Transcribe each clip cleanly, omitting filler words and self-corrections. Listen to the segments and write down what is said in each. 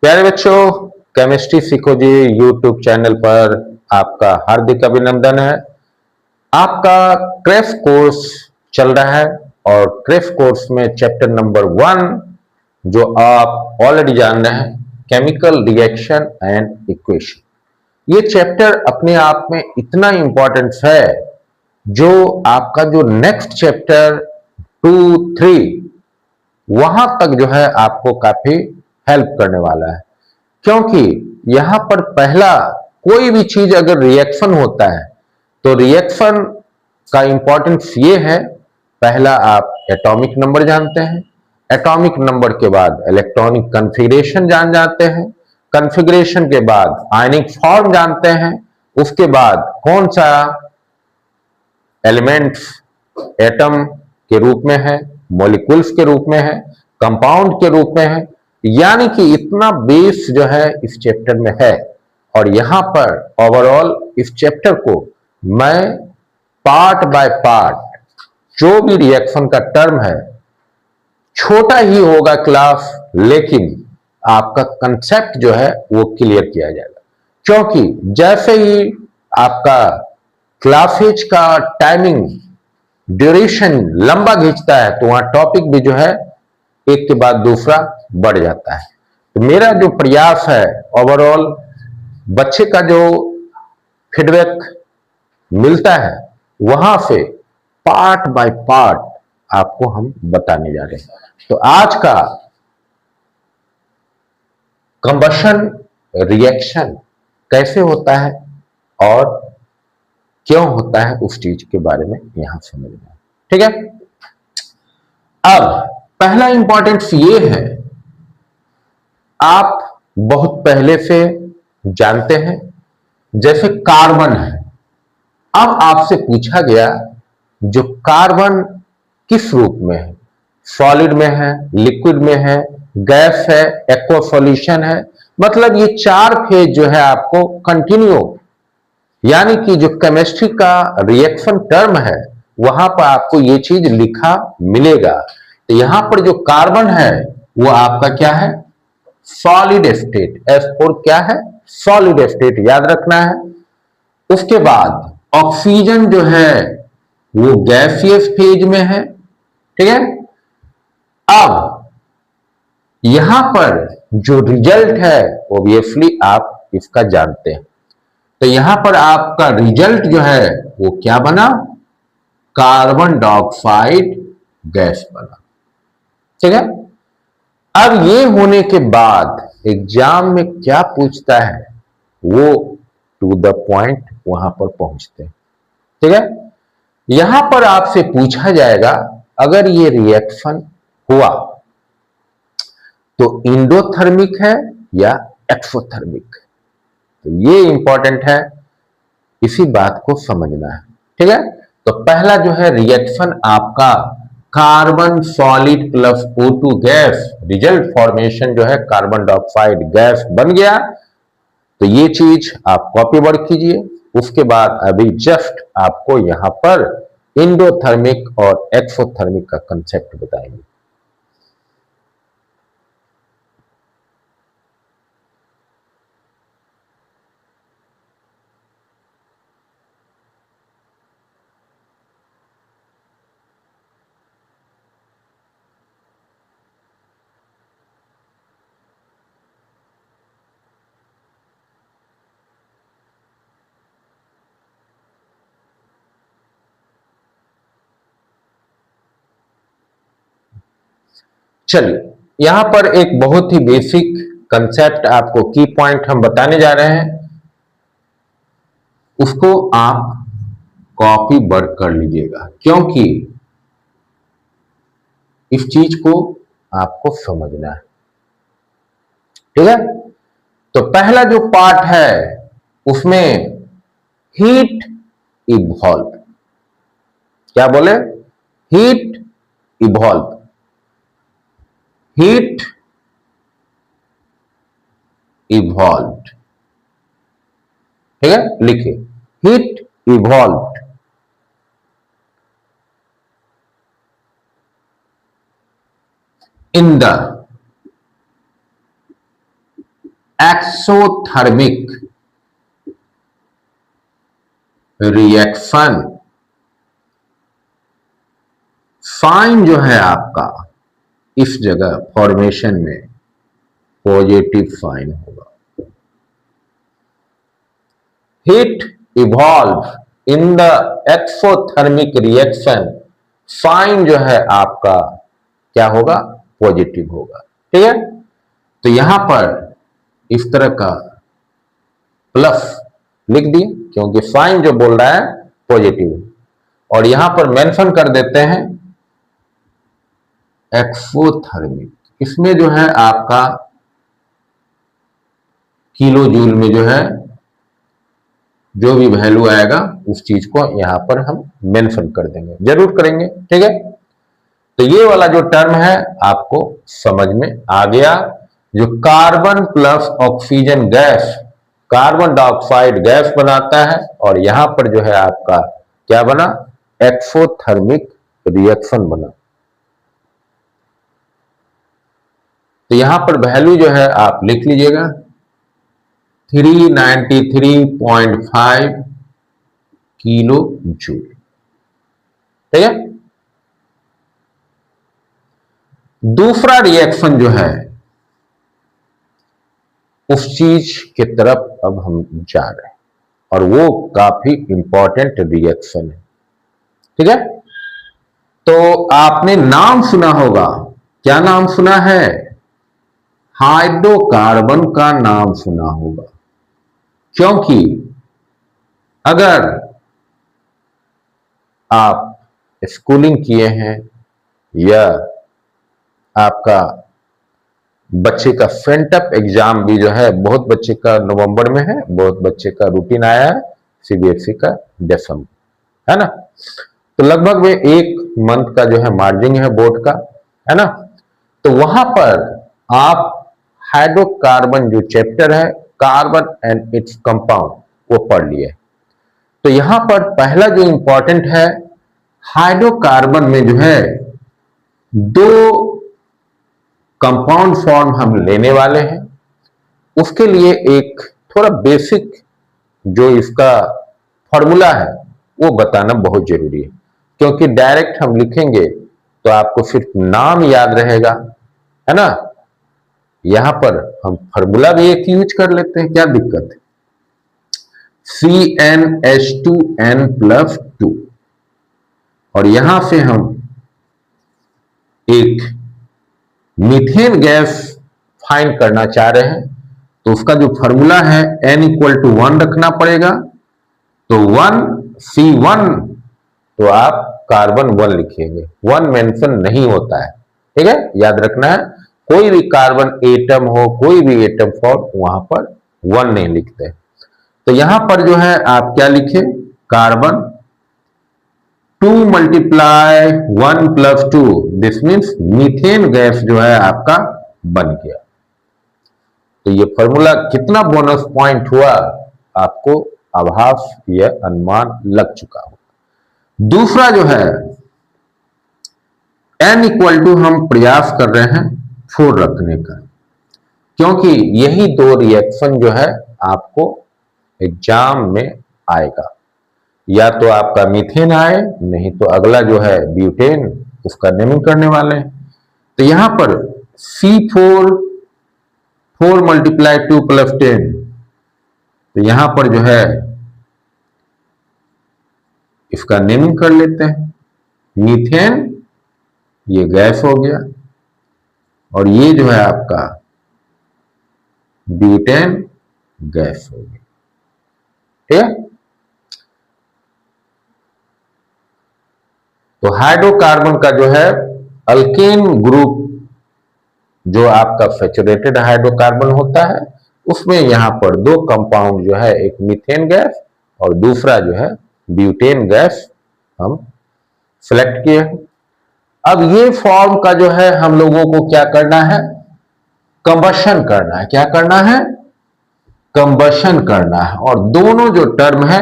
प्यारे बच्चों, केमिस्ट्री सीखो जी यूट्यूब चैनल पर आपका हार्दिक अभिनंदन है। आपका क्रेश कोर्स चल रहा है और क्रेश कोर्स में चैप्टर नंबर 1 जो आप ऑलरेडी जान रहे हैं, केमिकल रिएक्शन एंड इक्वेशन। ये चैप्टर अपने आप में इतना इंपॉर्टेंट है जो आपका जो नेक्स्ट चैप्टर 2, 3 वहां तक जो है आपको काफी हेल्प करने वाला है। क्योंकि यहां पर पहला कोई भी चीज अगर रिएक्शन होता है तो रिएक्शन का इंपॉर्टेंस ये है, पहला आप एटॉमिक नंबर जानते हैं, एटॉमिक नंबर के बाद इलेक्ट्रॉनिक कन्फिग्रेशन जान जाते हैं, कन्फिग्रेशन के बाद आयनिक फॉर्म जानते हैं, उसके बाद कौन सा एलिमेंट्स एटम के रूप में है, मॉलिक्यूल्स के रूप में है, कंपाउंड के रूप में है। यानी कि इतना बेस जो है इस चैप्टर में है। और यहां पर ओवरऑल इस चैप्टर को मैं पार्ट बाय पार्ट जो भी रिएक्शन का टर्म है, छोटा ही होगा क्लास, लेकिन आपका कंसेप्ट जो है वो क्लियर किया जाएगा। क्योंकि जैसे ही आपका क्लासेज का टाइमिंग ड्यूरेशन लंबा खींचता है तो वहां टॉपिक भी जो है एक के बाद दूसरा बढ़ जाता है। तो मेरा जो प्रयास है ओवरऑल बच्चे का जो फीडबैक मिलता है वहां से पार्ट बाय पार्ट आपको हम बताने जा रहे हैं। तो आज का कंबशन रिएक्शन कैसे होता है और क्यों होता है उस चीज के बारे में यहां समझना है। ठीक है। अब पहला इंपॉर्टेंस ये है, आप बहुत पहले से जानते हैं जैसे कार्बन है। अब आपसे पूछा गया जो कार्बन किस रूप में है, सॉलिड में है, लिक्विड में है, गैस है, एक्वा सॉल्यूशन है। मतलब ये चार फेज जो है आपको कंटिन्यू, यानी कि जो केमिस्ट्री का रिएक्शन टर्म है वहां पर आपको ये चीज लिखा मिलेगा। तो यहां पर जो कार्बन है वो आपका क्या है, सॉलिड स्टेट, S4 क्या है, सॉलिड स्टेट, याद रखना है। उसके बाद ऑक्सीजन जो है वो गैसियस फेज में है। ठीक है। अब यहां पर जो रिजल्ट है ऑब्वियसली आप इसका जानते हैं। तो यहां पर आपका रिजल्ट जो है वो क्या बना, कार्बन डाइऑक्साइड गैस बना। ठीक है। अब ये होने के बाद एग्जाम में क्या पूछता है वो टू द पॉइंट वहां पर पहुंचते हैं। ठीक है। यहां पर आपसे पूछा जाएगा अगर ये रिएक्शन हुआ तो इंडोथर्मिक है या एक्सोथर्मिक। तो ये इंपॉर्टेंट है, इसी बात को समझना है। ठीक है। तो पहला जो है रिएक्शन आपका carbon solid plus O2 gas, result formation जो है कार्बन डाइऑक्साइड गैस बन गया। तो ये चीज आप कॉपी वर्क कीजिए। उसके बाद अभी जस्ट आपको यहां पर इंडोथर्मिक और एक्सोथर्मिक का कंसेप्ट बताएंगे। चलिए, यहां पर एक बहुत ही बेसिक कंसेप्ट आपको की पॉइंट हम बताने जा रहे हैं, उसको आप कॉपी वर्क कर लीजिएगा क्योंकि इस चीज को आपको समझना है। ठीक है। तो पहला जो पार्ट है उसमें हीट इवॉल्व, क्या बोले, हीट इवॉल्व, हीट इवॉल्व। ठीक है, लिखिए heat evolve in the exothermic reaction sign जो है आपका इस जगह फॉर्मेशन में पॉजिटिव साइन होगा। Heat evolve in the exothermic reaction sign जो है आपका क्या होगा, पॉजिटिव होगा। ठीक है, तो यहां पर इस तरह का प्लस लिख दिए क्योंकि साइन जो बोल रहा है पॉजिटिव है, और यहां पर मेंशन कर देते हैं एक्सोथर्मिक। इसमें जो है आपका किलो जूल में जो है जो भी वैल्यू आएगा उस चीज को यहां पर हम मेंशन कर देंगे, जरूर करेंगे। ठीक है, तो ये वाला जो टर्म है आपको समझ में आ गया। जो carbon plus oxygen gas carbon dioxide gas बनाता है, और यहां पर जो है आपका क्या बना, एक्सोथर्मिक रिएक्शन बना। तो यहां पर वैल्यू जो है आप लिख लीजिएगा 393.5 किलो जूल। ठीक है, दूसरा रिएक्शन जो है उस चीज के तरफ अब हम जा रहे हैं, और वो काफी इंपॉर्टेंट रिएक्शन है। ठीक है, तो आपने नाम सुना होगा, क्या नाम सुना है, हाइड्रोकार्बन का नाम सुना होगा। क्योंकि अगर आप स्कूलिंग किए हैं या आपका बच्चे का सेंटअप एग्जाम भी जो है, बहुत बच्चे का नवंबर में है, बहुत बच्चे का रूटीन आया है सीबीएसई का दिसंबर, है ना, तो लगभग में 1 मंथ का जो है मार्जिन है बोर्ड का, है ना। तो वहां पर आप हाइड्रोकार्बन जो चैप्टर है कार्बन एंड इट्स कंपाउंड वो पढ़ लिए। तो यहां पर पहला जो इंपॉर्टेंट है, हाइड्रोकार्बन में जो है 2 कंपाउंड फॉर्म हम लेने वाले हैं। उसके लिए एक थोड़ा बेसिक जो इसका फॉर्मूला है वो बताना बहुत जरूरी है, क्योंकि डायरेक्ट हम लिखेंगे तो आपको सिर्फ नाम याद रहेगा, है ना। यहां पर हम फॉर्मूला भी एक यूज कर लेते हैं, क्या दिक्कत है, CnH2n+2, और यहां से हम एक मीथेन गैस फाइंड करना चाह रहे हैं, तो उसका जो फॉर्मूला है n=1 रखना पड़ेगा। तो 1C1, तो आप कार्बन 1 लिखेंगे, 1 मेंशन नहीं होता है। ठीक है, याद रखना है, कोई भी कार्बन एटम हो, कोई भी एटम फॉर्म, वहां पर 1 नहीं लिखते। तो यहां पर जो है आप क्या लिखे, carbon 2 × 1+2, this means methane gas जो है आपका बन गया। तो ये फॉर्मूला कितना बोनस पॉइंट हुआ आपको आभास या अनुमान लग चुका हो। दूसरा जो है n= हम प्रयास कर रहे हैं 4 रखने का, क्योंकि यही 2 रिएक्शन जो है आपको एग्जाम में आएगा, या तो आपका मीथेन आए, नहीं तो अगला जो है ब्यूटेन, उसका नेमिंग करने वाले हैं। तो यहां पर C4 4 × 2 + 10, तो यहां पर जो है इसका नेमिंग कर लेते हैं, मीथेन ये गैस हो गया, और ये जो है आपका ब्यूटेन गैस हो गया। ठीक है, तो हाइड्रोकार्बन का जो है अल्केन ग्रुप जो आपका सैचुरेटेड हाइड्रोकार्बन होता है, उसमें यहां पर 2 कंपाउंड जो है, एक मीथेन गैस और दूसरा जो है ब्यूटेन गैस हम सिलेक्ट किए। अब ये फॉर्म का जो है हम लोगों को क्या करना है, कंबशन करना है। क्या करना है, कंबशन करना है, और दोनों जो टर्म है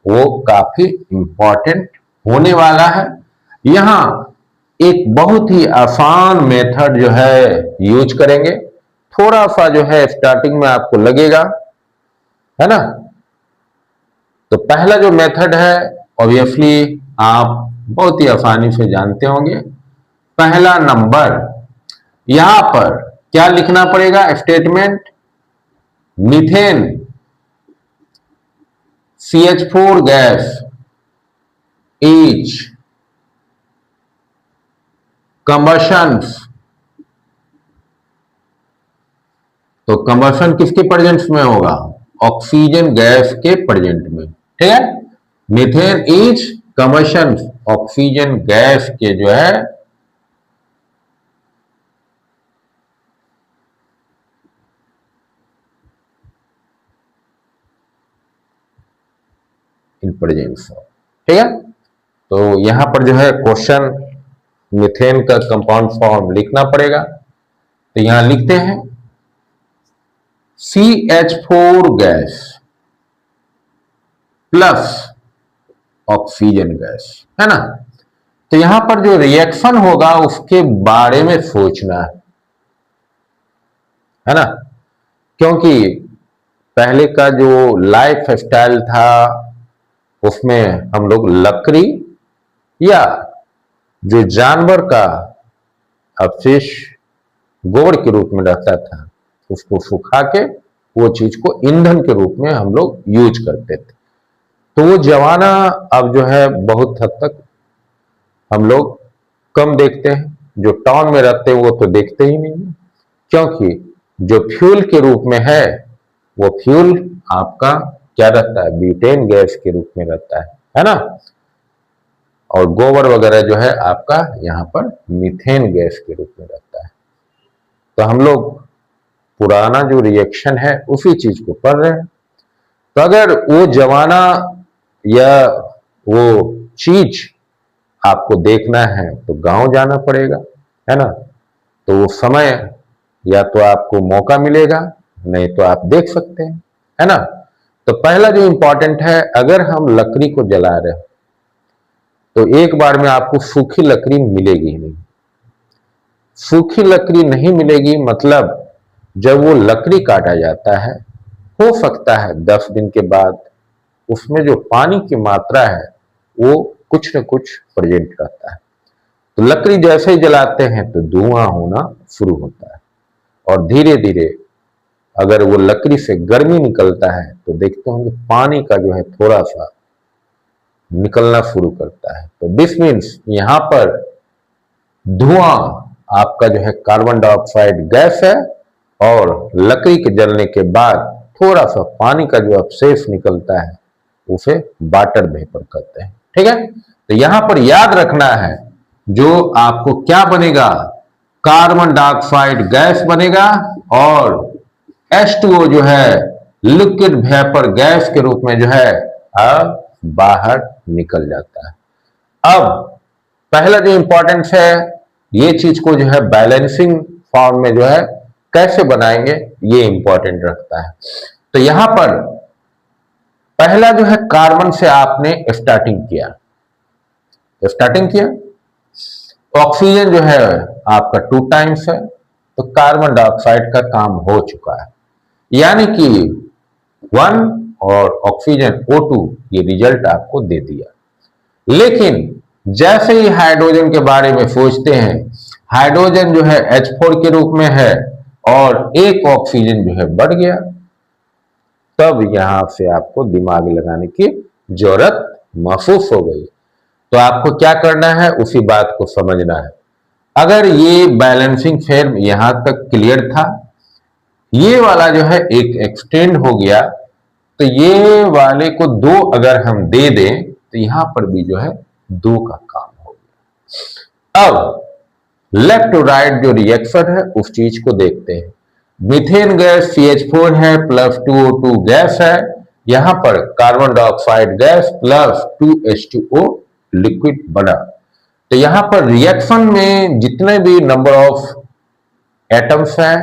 वो काफी इंपॉर्टेंट होने वाला है। यहां एक बहुत ही आसान मेथड जो है यूज करेंगे, थोड़ा सा जो है स्टार्टिंग में आपको लगेगा, है ना। तो पहला जो मेथड है ऑब्वियसली आप बहुत ही आसानी से जानते होंगे। पहला नंबर, यहां पर क्या लिखना पड़ेगा statement, methane CH4 gas is combustions. तो कंबशन किसके प्रेजेंस में होगा, ऑक्सीजन गैस के प्रेजेंट में, ठीक है। Methane is combustion, oxygen gas के जो है इन प्रेजेंस, ठीक है। तो यहां पर जो है क्वेश्चन मीथेन का कंपाउंड फॉर्म लिखना पड़ेगा। तो यहां लिखते हैं CH4 gas plus oxygen gas, है ना। तो यहां पर जो रिएक्शन होगा उसके बारे में सोचना है ना, क्योंकि पहले का जो लाइफ स्टाइल था उसमें हम लोग लकड़ी या जो जानवर का अवशेष गोबर के रूप में रहता था उसको सुखा के वो चीज को ईंधन के रूप में हम लोग यूज करते थे। तो वो जमाना अब जो है बहुत हद तक हम लोग कम देखते हैं, जो टाउन में रहते हैं वो तो देखते ही नहीं है, क्योंकि जो फ्यूल के रूप में है वो फ्यूल आपका क्या रहता है, ब्यूटेन गैस के रूप में रहता है ना। और गोबर वगैरह जो है आपका यहाँ पर मीथेन गैस के रूप में रहता है। तो हम लोग पुराना जो रिएक्शन है उसी चीज को पढ़ रहे हैं। तो अगर वो जमाना या वो चीज आपको देखना है तो गांव जाना पड़ेगा, है ना। तो वो समय या तो आपको मौका मिलेगा, नहीं तो आप देख सकते हैं, है ना। तो पहला जो इंपॉर्टेंट है, अगर हम लकड़ी को जला रहे हैं तो एक बार में आपको सूखी लकड़ी मिलेगी नहीं। सूखी लकड़ी नहीं मिलेगी मतलब जब वो लकड़ी काटा जाता है हो सकता है 10 दिन के बाद उसमें जो पानी की मात्रा है वो कुछ न कुछ प्रेजेंट रहता है। तो लकड़ी जैसे ही जलाते हैं तो धुआं होना शुरू होता है, और धीरे धीरे अगर वो लकड़ी से गर्मी निकलता है तो देखते होंगे पानी का जो है थोड़ा सा निकलना शुरू करता है। तो दिस मीन्स यहां पर धुआं आपका जो है कार्बन डाइऑक्साइड गैस है, और लकड़ी के जलने के बाद थोड़ा सा पानी का जो अवशेष निकलता है उसे वाटर वेपर कहते हैं, ठीक है। तो यहां पर याद रखना है जो आपको क्या बनेगा, कार्बन डाइऑक्साइड गैस बनेगा और H2O जो है लिक्विड वेपर गैस के रूप में जो है अब बाहर निकल जाता है। अब पहला जो इंपॉर्टेंस है ये चीज को जो है बैलेंसिंग फॉर्म में जो है कैसे बनाएंगे ये इंपॉर्टेंट रखता है। तो यहां पर पहला जो है कार्बन से आपने स्टार्टिंग किया, ऑक्सीजन जो है आपका 2 टाइम्स है, तो कार्बन डाइऑक्साइड का काम हो चुका है, यानी कि 1 और ऑक्सीजन O2 ये रिजल्ट आपको दे दिया। लेकिन जैसे ही हाइड्रोजन के बारे में सोचते हैं, हाइड्रोजन जो है H4 के रूप में है और एक ऑक्सीजन जो है बढ़ गया, तब यहां से आपको दिमाग लगाने की जरूरत महसूस हो गई। तो आपको क्या करना है उसी बात को समझना है। अगर ये बैलेंसिंग फॉर्म यहां तक क्लियर था, ये वाला जो है एक एक्सटेंड हो गया, तो ये वाले को 2 अगर हम दे दें तो यहां पर भी जो है 2 का काम हो गया। अब लेफ्ट टू राइट जो रिएक्शन है उस चीज को देखते हैं। मीथेन गैस CH4 है प्लस 2O2 गैस है, यहां पर carbon dioxide gas plus 2H2O liquid बना। तो यहां पर रिएक्शन में जितने भी नंबर ऑफ एटम्स हैं,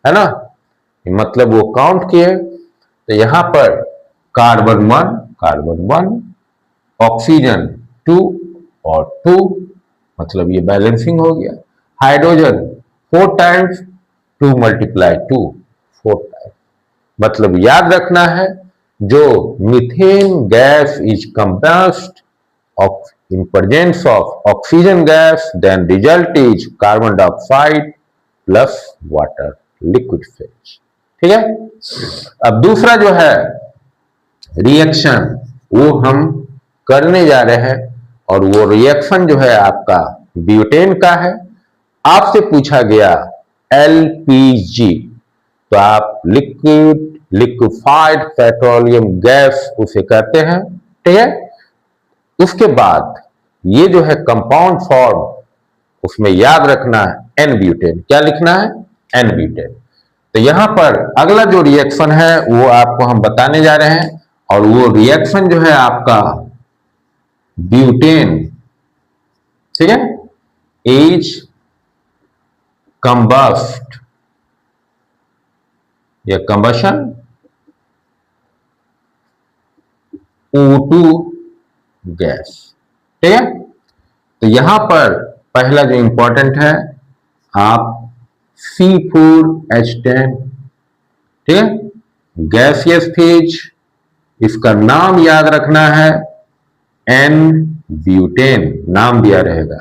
है ना, मतलब वो काउंट किए, तो यहां पर कार्बन 1 ऑक्सीजन 2 और 2, मतलब ये बैलेंसिंग हो गया। Hydrogen 4 times 2 multiply 2 4 time. मतलब याद रखना है, जो methane gas is combust of in presence of oxygen gas, then result is carbon dioxide plus water, liquid phase. ठीक है। अब दूसरा जो है रिएक्शन वो हम करने जा रहे हैं, और वो रिएक्शन जो है आपका ब्यूटेन का है। आपसे पूछा गया एलपीजी, तो आप लिक्विफाइड पेट्रोलियम गैस उसे कहते हैं। ठीक है। उसके बाद ये जो है कंपाउंड फॉर्म, उसमें याद रखना है एन ब्यूटेन। क्या लिखना है? N butane. तो यहां पर अगला जो रिएक्शन है वो आपको हम बताने जा रहे हैं, और वो रिएक्शन जो है आपका ब्यूटेन, ठीक है, इज कंबस्ट या कंबशन O2 गैस। ठीक है। तो यहां पर पहला जो इंपॉर्टेंट है, आप C4H10, ठीक है, गैसियस फेज, इसका नाम याद रखना है एन ब्यूटेन, नाम दिया रहेगा,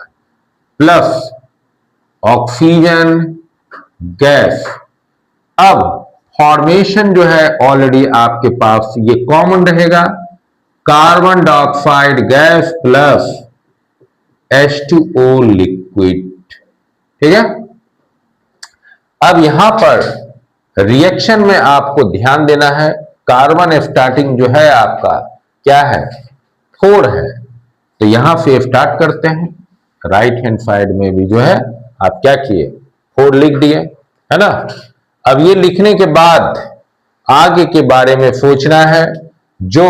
प्लस ऑक्सीजन गैस। अब फॉर्मेशन जो है ऑलरेडी आपके पास ये कॉमन रहेगा, carbon dioxide gas plus H2O liquid. ठीक है। अब यहां पर रिएक्शन में आपको ध्यान देना है, कार्बन स्टार्टिंग जो है आपका क्या है? 4 है। तो यहां से स्टार्ट करते हैं, राइट हैंड साइड में भी जो है आप क्या किए? 4 लिख दिए, है ना। अब ये लिखने के बाद आगे के बारे में सोचना है, जो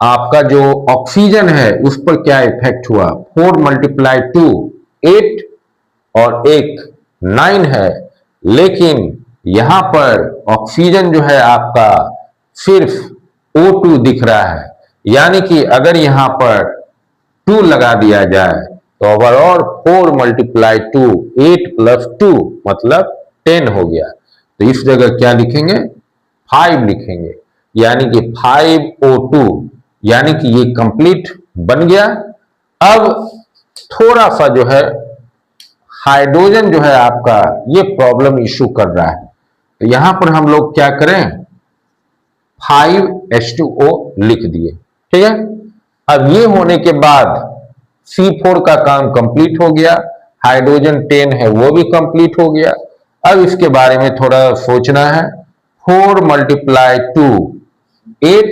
आपका जो ऑक्सीजन है उस पर क्या इफेक्ट हुआ। 4 मल्टीप्लाई 2 8 और 1 9 है, लेकिन यहां पर ऑक्सीजन जो है आपका सिर्फ O2 दिख रहा है, यानी कि अगर यहां पर 2 लगा दिया जाए तो ओवरऑल 4 मल्टीप्लाई 2 8 प्लस 2 मतलब 10 हो गया। तो इस जगह क्या लिखेंगे? 5 लिखेंगे, यानी कि 5O2, यानी कि ये कंप्लीट बन गया। अब थोड़ा सा जो है हाइड्रोजन जो है आपका ये प्रॉब्लम इशू कर रहा है, तो यहां पर हम लोग क्या करें? 5H2O लिख दिए। ठीक है। अब ये होने के बाद C4 का काम कंप्लीट हो गया, हाइड्रोजन 10 है वो भी कंप्लीट हो गया। अब इसके बारे में थोड़ा सोचना है। 4 मल्टीप्लाई 2 8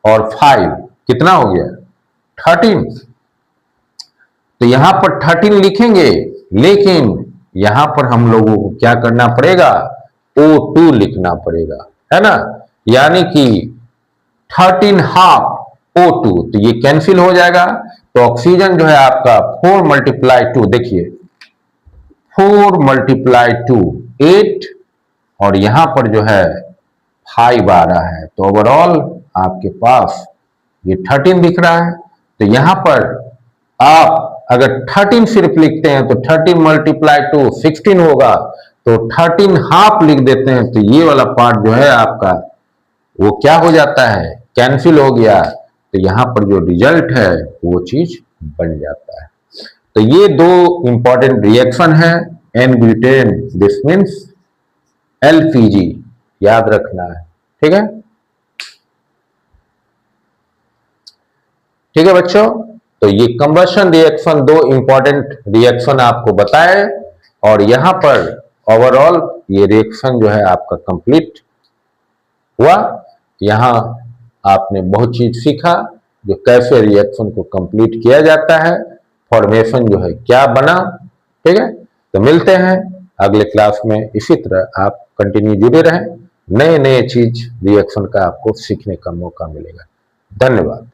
और 5 कितना हो गया? 13। तो यहां पर 13 लिखेंगे, लेकिन यहां पर हम लोगों को क्या करना पड़ेगा? O2 लिखना पड़ेगा, है ना। यानी कि 13 हाफ O2, तो ये कैंसिल हो जाएगा। तो ऑक्सीजन जो है आपका 4 मल्टीप्लाई 2, देखिए 4 मल्टीप्लाई 2 8 और यहां पर जो है 5 आ रहा है, तो ओवरऑल आपके पास ये 13 दिख रहा है। तो यहां पर आप अगर 13 सिर्फ लिखते हैं तो 13 मल्टीप्लाई 2 16 होगा, तो 13 हाफ लिख देते हैं तो ये वाला पार्ट जो है आपका वो क्या हो जाता है? कैंसिल हो गया। तो यहां पर जो रिजल्ट है वो चीज बन जाता है। तो ये 2 इंपॉर्टेंट रिएक्शन है, n butane, this means LPG, याद रखना है। ठीक है। ठीक है बच्चों, तो ये कंबशन रिएक्शन 2 इंपॉर्टेंट रिएक्शन आपको बताए, और यहां पर ओवरऑल ये रिएक्शन जो है आपका कंप्लीट हुआ। यहां आपने बहुत चीज सीखा, जो कैसे रिएक्शन को कंप्लीट किया जाता है, फॉर्मेशन जो है क्या बना। ठीक है। तो मिलते हैं अगले क्लास में। इसी तरह आप कंटिन्यू जुड़े रहें, नए नए चीज रिएक्शन का आपको सीखने का मौका मिलेगा। धन्यवाद।